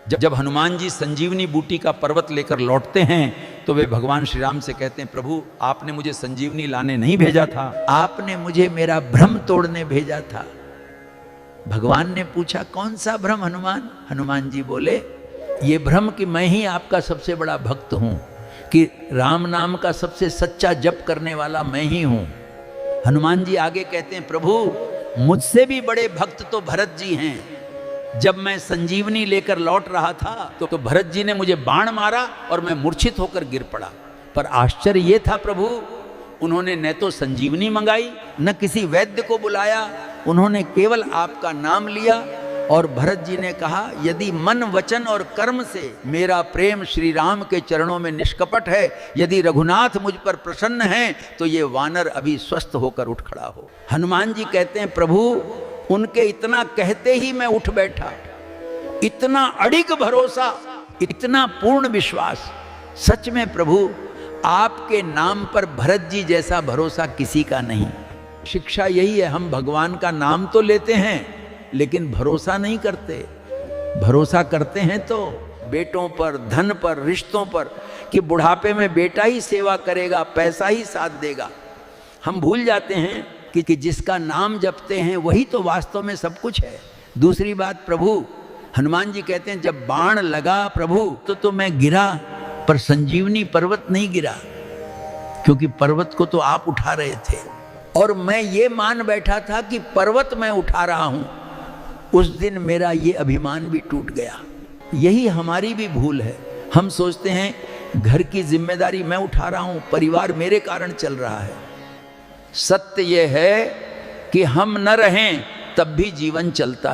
जब हनुमान जी संजीवनी बूटी का पर्वत लेकर लौटते हैं तो वे भगवान श्री राम से कहते हैं, प्रभु आपने मुझे संजीवनी लाने नहीं भेजा था, आपने मुझे मेरा भ्रम तोड़ने भेजा था। भगवान ने पूछा कौन सा भ्रम हनुमान? हनुमान जी बोले ये भ्रम कि मैं ही आपका सबसे बड़ा भक्त हूं, कि राम नाम का सबसे सच्चा जप करने वाला मैं ही हूं। हनुमान जी आगे कहते हैं, प्रभु मुझसे भी बड़े भक्त तो भरत जी हैं। जब मैं संजीवनी लेकर लौट रहा था तो भरत जी ने मुझे बाण मारा और मैं मूर्छित होकर गिर पड़ा। पर आश्चर्य ये था प्रभु, उन्होंने न तो संजीवनी मंगाई, न किसी वैद्य को बुलाया, उन्होंने केवल आपका नाम लिया। और भरत जी ने कहा, यदि मन वचन और कर्म से मेरा प्रेम श्री राम के चरणों में निष्कपट है, यदि रघुनाथ मुझ पर प्रसन्न हैं, तो ये वानर अभी स्वस्थ होकर उठ खड़ा हो। हनुमान जी कहते हैं, प्रभु उनके इतना कहते ही मैं उठ बैठा। इतना अडिग भरोसा, इतना पूर्ण विश्वास। सच में प्रभु आपके नाम पर भरत जी जैसा भरोसा किसी का नहीं। शिक्षा यही है, हम भगवान का नाम तो लेते हैं लेकिन भरोसा नहीं करते। भरोसा करते हैं तो बेटों पर, धन पर, रिश्तों पर, कि बुढ़ापे में बेटा ही सेवा करेगा, पैसा ही साथ देगा। हम भूल जाते हैं कि जिसका नाम जपते हैं वही तो वास्तव में सब कुछ है। दूसरी बात प्रभु, हनुमान जी कहते हैं जब बाण लगा प्रभु तो मैं गिरा, पर संजीवनी पर्वत नहीं गिरा, क्योंकि पर्वत को तो आप उठा रहे थे। और मैं ये मान बैठा था कि पर्वत मैं उठा रहा हूं। उस दिन मेरा ये अभिमान भी टूट गया। यही हमारी भी भूल है। हम सोचते हैं घर की जिम्मेदारी मैं उठा रहा हूं, परिवार मेरे कारण चल रहा है। सत्य यह है कि हम न रहें तब भी जीवन चलता है।